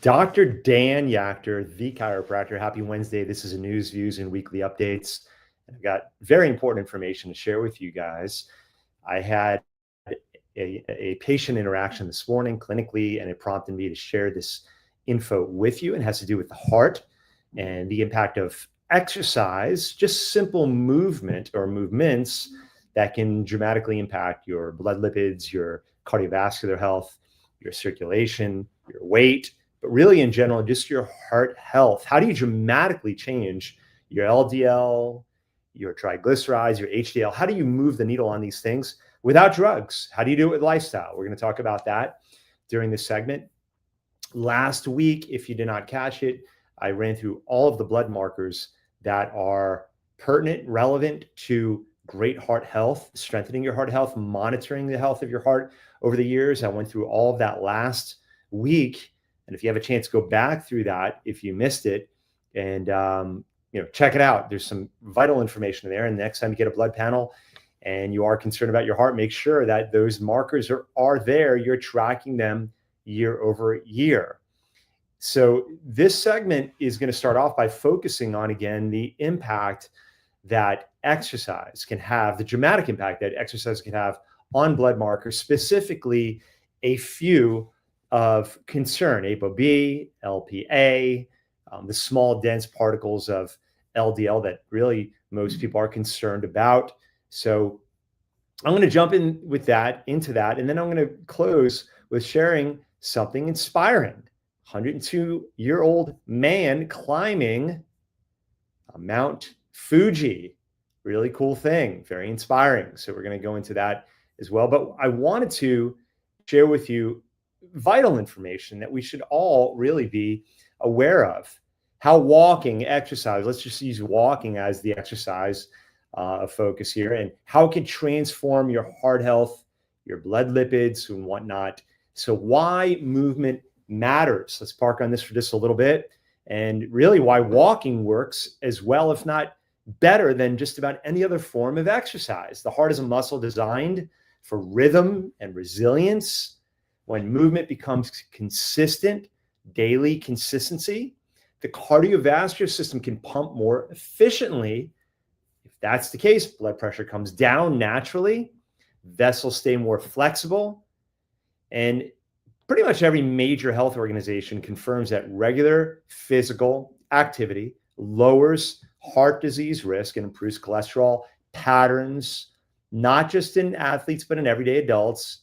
Dr. Dan Yachter, the chiropractor. Happy Wednesday. This is a news, views, and weekly updates. I've got very important information to share with you guys. I had a patient interaction this morning clinically, and it prompted me to share this info with you. And it has to do with the heart and the impact of exercise, just simple movement or movements that can dramatically impact your blood lipids, your cardiovascular health, your circulation, your weight, but really in general, just your heart health. How do you dramatically change your LDL, your triglycerides, your HDL? How do you move the needle on these things without drugs? How do you do it with lifestyle? We're going to talk about that during this segment. Last week, if you did not catch it, I ran through all of the blood markers that are pertinent, relevant to great heart health, strengthening your heart health, monitoring the health of your heart over the years. I went through all of that last week. And if you have a chance, go back through that if you missed it and check it out. There's some vital information there. And next time you get a blood panel and you are concerned about your heart, make sure that those markers are there. You're tracking them year over year. So this segment is going to start off by focusing on, again, the impact that exercise can have, the dramatic impact that exercise can have on blood markers, specifically a few of concern: ApoB, LPA, the small dense particles of LDL that really most people are concerned about. So I'm going to jump into that, and then I'm going to close with sharing something inspiring. 102-year-old man climbing Mount Fuji. Really cool thing, very inspiring. So we're going to go into that as well. But I wanted to share with you vital information that we should all really be aware of. How walking, exercise, let's just use walking as the exercise focus here, and how it can transform your heart health, your blood lipids, and whatnot. So why movement matters. Let's park on this for just a little bit, and really why walking works as well, if not better, than just about any other form of exercise. The heart is a muscle designed for rhythm and resilience. When movement becomes consistent, daily consistency, the cardiovascular system can pump more efficiently. If that's the case, blood pressure comes down naturally, vessels stay more flexible, and pretty much every major health organization confirms that regular physical activity lowers heart disease risk and improves cholesterol patterns, not just in athletes, but in everyday adults.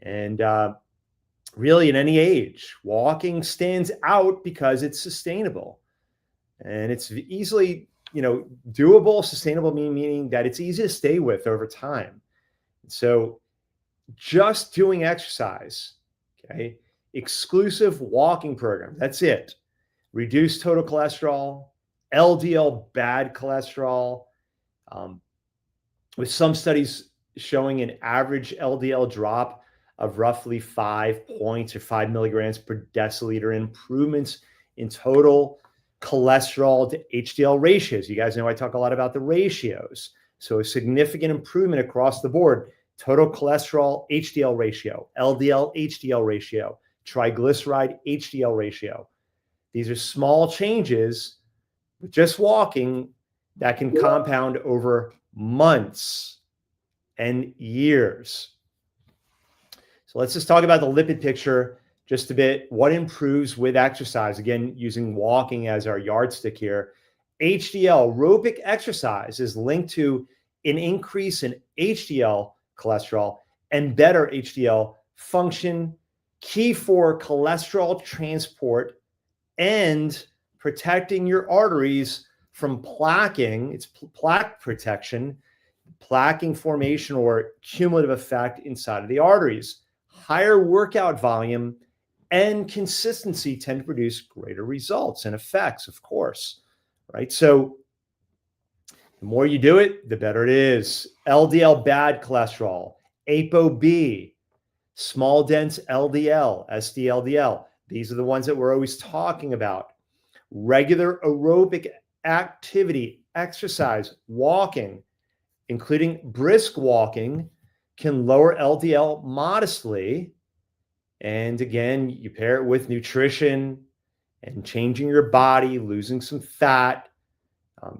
And really in any age. Walking stands out because it's sustainable and it's easily, doable. Sustainable meaning that it's easy to stay with over time. So just doing exercise, okay, exclusive walking program, that's it. Reduce total cholesterol, LDL bad cholesterol, with some studies showing an average LDL drop of roughly 5 points or 5 milligrams per deciliter, improvements in total cholesterol to HDL ratios. You guys know I talk a lot about the ratios. So a significant improvement across the board. Total cholesterol HDL ratio, LDL HDL ratio, triglyceride HDL ratio. These are small changes with just walking that can compound over months and years. So let's just talk about the lipid picture just a bit. What improves with exercise? Again, using walking as our yardstick here. HDL, aerobic exercise, is linked to an increase in HDL cholesterol and better HDL function, key for cholesterol transport and protecting your arteries from plaquing. It's plaque protection, plaquing formation or cumulative effect inside of the arteries. Higher workout volume and consistency tend to produce greater results and effects, of course, right? So the more you do it, the better it is. LDL bad cholesterol, ApoB, small dense LDL, SDLDL. These are the ones that we're always talking about. Regular aerobic activity, exercise, walking, including brisk walking, can lower LDL modestly And again, you pair it with nutrition and changing your body, losing some fat,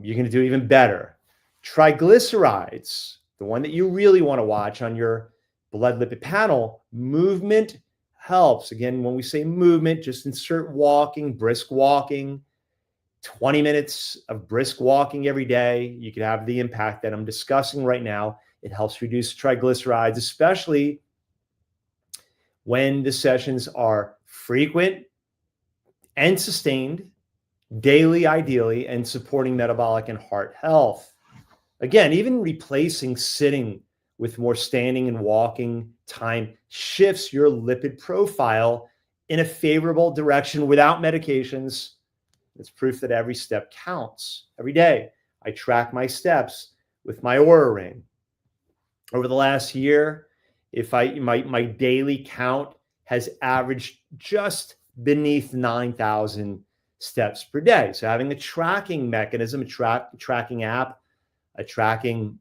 you're going to do even better. Triglycerides, the one that you really want to watch on your blood lipid panel, movement helps. Again, when we say movement, just insert walking, brisk walking, 20 minutes of brisk walking every day. You could have the impact that I'm discussing right now. It helps reduce triglycerides, especially when the sessions are frequent and sustained, daily ideally, and supporting metabolic and heart health. Again, even replacing sitting with more standing and walking time shifts your lipid profile in a favorable direction without medications. It's proof that every step counts. Every day, I track my steps with my Oura Ring. Over the last year, my daily count has averaged just beneath 9,000 steps per day. So having a tracking mechanism, a tracking app, a tracking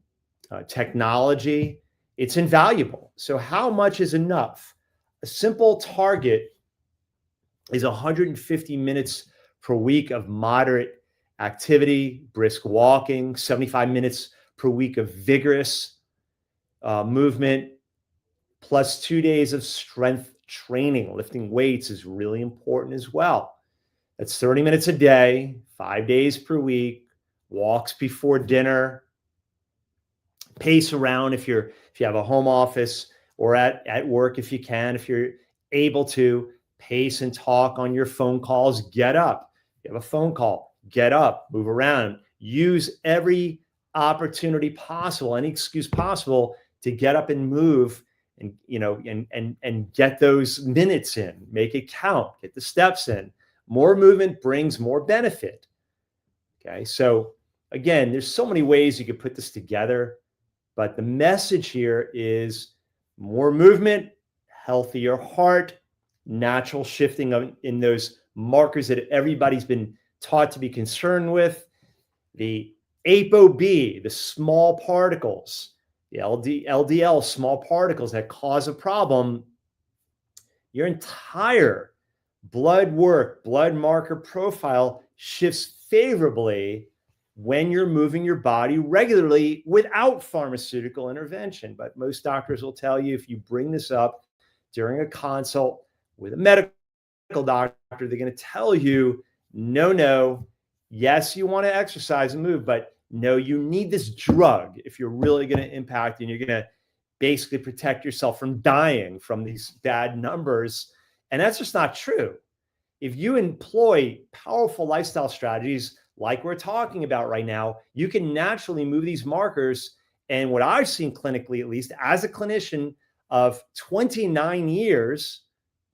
technology, it's invaluable. So how much is enough? A simple target is 150 minutes per week of moderate activity, brisk walking, 75 minutes per week of vigorous movement, plus 2 days of strength training. Lifting weights is really important as well. That's 30 minutes a day, 5 days per week, walks before dinner, pace around if you have a home office, or at work if you can, if you're able to, pace and talk on your phone calls. Get up. You have a phone call, get up, move around, use every opportunity possible, any excuse possible to get up and move, and and get those minutes in, make it count, get the steps in. More movement brings more benefit. Okay, so again, there's so many ways you could put this together, but the message here is more movement, healthier heart, natural shifting in those markers that everybody's been taught to be concerned with. The ApoB, the small particles, the LDL, small particles that cause a problem. Your entire blood work, blood marker profile shifts favorably when you're moving your body regularly without pharmaceutical intervention. But most doctors will tell you, if you bring this up during a consult with a medical doctor, they're going to tell you, no, yes, you want to exercise and move, but no, you need this drug if you're really going to impact and you're going to basically protect yourself from dying from these bad numbers. And that's just not true. If you employ powerful lifestyle strategies like we're talking about right now, you can naturally move these markers. And what I've seen clinically, at least as a clinician of 29 years,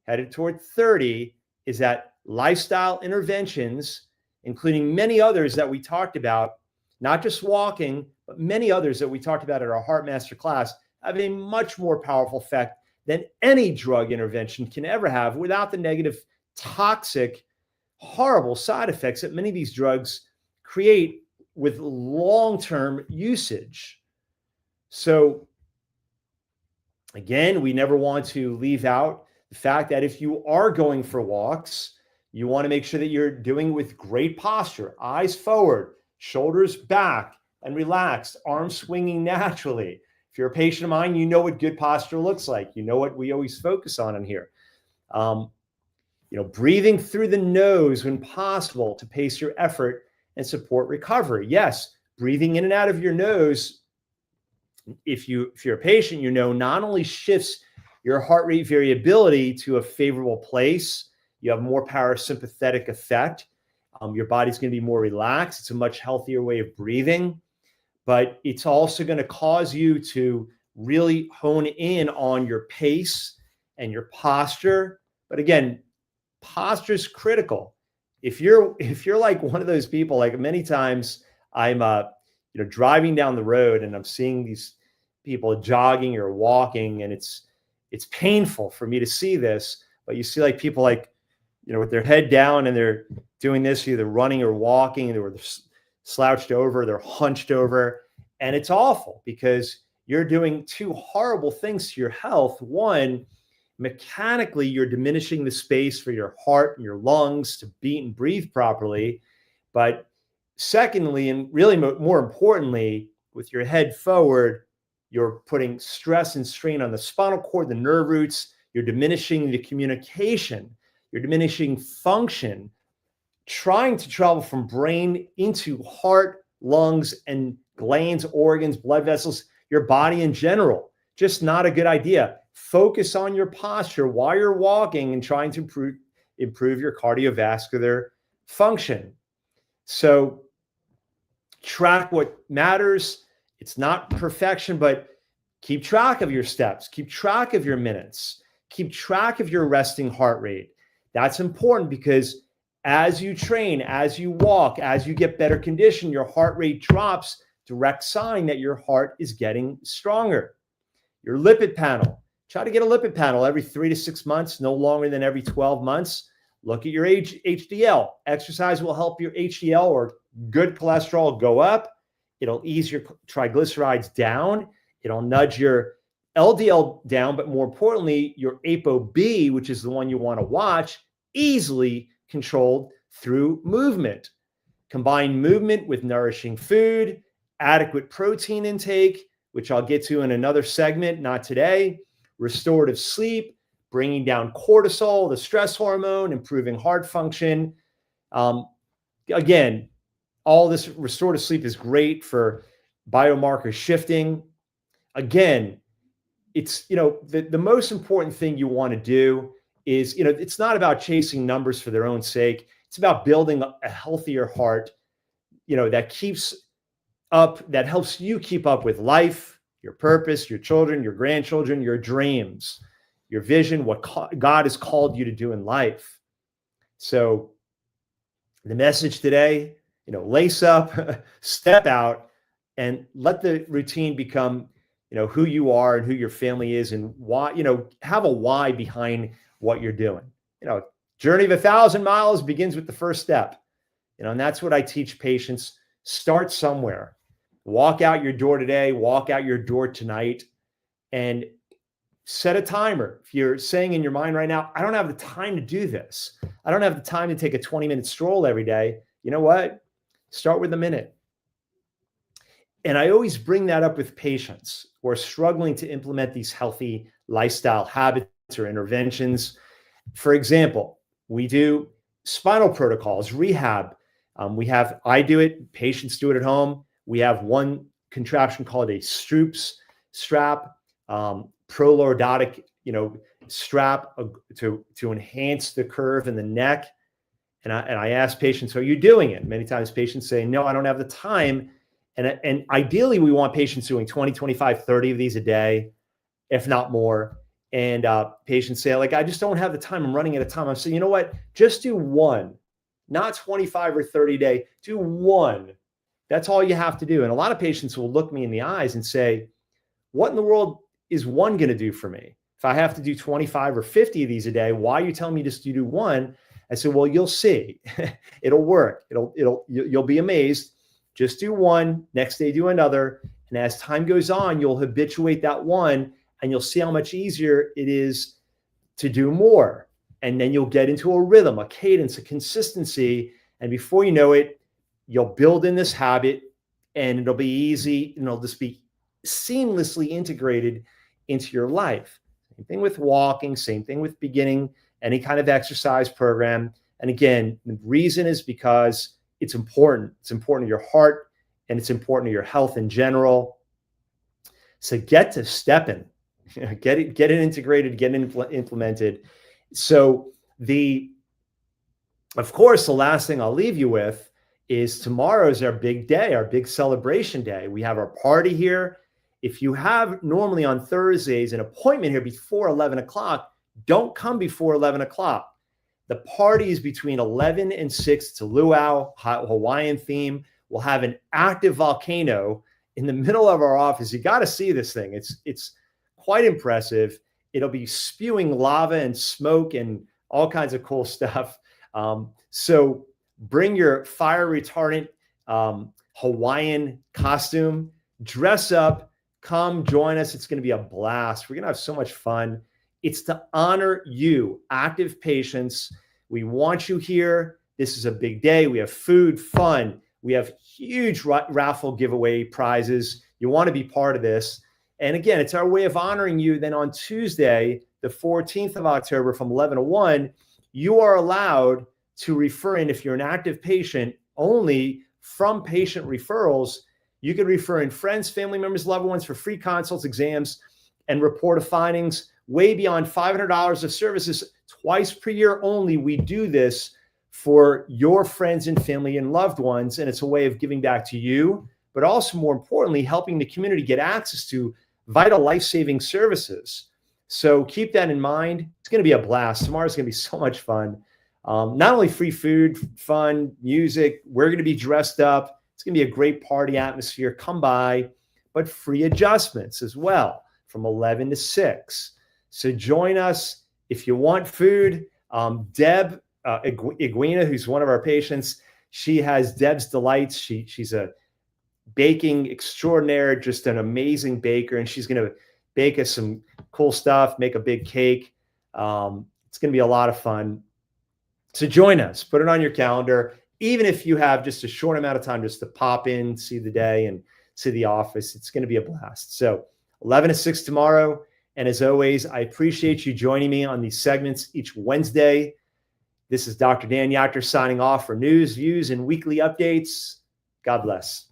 headed toward 30, is that lifestyle interventions, including many others that we talked about, not just walking, but many others that we talked about at our Heart Master class, have a much more powerful effect than any drug intervention can ever have, without the negative, toxic, horrible side effects that many of these drugs create with long-term usage. So again, we never want to leave out the fact that if you are going for walks, you want to make sure that you're doing with great posture, eyes forward, shoulders back and relaxed, arms swinging naturally. If you're a patient of mine, you know what good posture looks like. You know what we always focus on in here. Breathing through the nose when possible to pace your effort and support recovery. Yes, breathing in and out of your nose, if you're a patient, not only shifts your heart rate variability to a favorable place, you have more parasympathetic effect. Your body's going to be more relaxed. It's a much healthier way of breathing, but it's also going to cause you to really hone in on your pace and your posture. But again, posture is critical. If you're like one of those people, like many times I'm driving down the road and I'm seeing these people jogging or walking, and it's painful for me to see this, but you see like people with their head down and they're doing this, either running or walking, and they're slouched over, they're hunched over, and it's awful because you're doing two horrible things to your health. One, mechanically, you're diminishing the space for your heart and your lungs to beat and breathe properly. But secondly, and really more importantly, with your head forward, you're putting stress and strain on the spinal cord, the nerve roots. You're diminishing the communication. You're diminishing function, trying to travel from brain into heart, lungs, and glands, organs, blood vessels, your body in general. Just not a good idea. Focus on your posture while you're walking and trying to improve your cardiovascular function. So track what matters. It's not perfection, but keep track of your steps, keep track of your minutes, keep track of your resting heart rate. That's important because as you train, as you walk, as you get better condition, your heart rate drops, direct sign that your heart is getting stronger. Your lipid panel, try to get a lipid panel every 3 to 6 months, no longer than every 12 months. Look at your HDL. Exercise will help your HDL or good cholesterol go up. It'll ease your triglycerides down. It'll nudge your LDL down, but more importantly, your ApoB, which is the one you want to watch, easily controlled through movement. Combine movement with nourishing food, adequate protein intake, which I'll get to in another segment, not today, restorative sleep, bringing down cortisol, the stress hormone, improving heart function. Again, all this restorative sleep is great for biomarker shifting. Again, it's, the most important thing you want to do is, it's not about chasing numbers for their own sake. It's about building a healthier heart, that keeps up, that helps you keep up with life, your purpose, your children, your grandchildren, your dreams, your vision, what God has called you to do in life. So the message today, lace up, step out, and let the routine become, who you are and who your family is, and why, have a why behind what you're doing. Journey of 1,000 miles begins with the first step, and that's what I teach patients. Start somewhere. Walk out your door today, walk out your door tonight, and set a timer. If you're saying in your mind right now, I don't have the time to do this, I don't have the time to take a 20-minute stroll every day, you know what? Start with a minute. And I always bring that up with patients who are struggling to implement these healthy lifestyle habits or interventions. For example, we do spinal protocols, rehab. I do it, patients do it at home. We have one contraption called a Stroups strap, prolordotic, strap to enhance the curve in the neck. And I ask patients, are you doing it? Many times patients say, no, I don't have the time. And ideally, we want patients doing 20, 25, 30 of these a day, if not more. And patients say, I just don't have the time. I'm running out of time. I'm saying, you know what? Just do one, not 25 or 30 a day. Do one. That's all you have to do. And a lot of patients will look me in the eyes and say, what in the world is one going to do for me? If I have to do 25 or 50 of these a day, why are you telling me just to do one? I said, well, you'll see. It'll work. You'll be amazed. Just do one, next day do another. And as time goes on, you'll habituate that one, and you'll see how much easier it is to do more. And then you'll get into a rhythm, a cadence, a consistency. And before you know it, you'll build in this habit, and it'll be easy, and it'll just be seamlessly integrated into your life. Same thing with walking, same thing with beginning any kind of exercise program. And again, the reason is because it's important. It's important to your heart, and it's important to your health in general. So get to stepping, get it integrated, get it implemented. So of course, the last thing I'll leave you with is tomorrow is our big day, our big celebration day. We have our party here. If you have normally on Thursdays an appointment here before 11 o'clock, don't come before 11 o'clock. The party is between 11 and 6. It's a luau, Hawaiian theme. We'll have an active volcano in the middle of our office. You got to see this thing. It's quite impressive. It'll be spewing lava and smoke and all kinds of cool stuff. So bring your fire retardant Hawaiian costume, dress up, come join us. It's going to be a blast. We're going to have so much fun. It's to honor you, active patients. We want you here. This is a big day. We have food, fun. We have huge raffle giveaway prizes. You want to be part of this. And again, it's our way of honoring you. Then on Tuesday, the 14th of October from 11 to 1, you are allowed to refer in, if you're an active patient, only from patient referrals. You can refer in friends, family members, loved ones for free consults, exams, and report of findings way beyond $500 of services twice per year only. We do this for your friends and family and loved ones, and it's a way of giving back to you, but also more importantly, helping the community get access to vital life-saving services. So keep that in mind. It's going to be a blast. Tomorrow's going to be so much fun. Not only free food, fun, music, we're going to be dressed up. It's going to be a great party atmosphere. Come by, but free adjustments as well from 11 to 6. So join us if you want food. Deb Iguina, who's one of our patients, she has Deb's Delights. She's a baking extraordinaire, just an amazing baker, and she's going to bake us some cool stuff, make a big cake. It's going to be a lot of fun. So join us, put it on your calendar, even if you have just a short amount of time just to pop in, see the day and see the office. It's going to be a blast. So 11 to 6 tomorrow. And as always, I appreciate you joining me on these segments each Wednesday. This is Dr. Dan Yachter signing off for news, views, and weekly updates. God bless.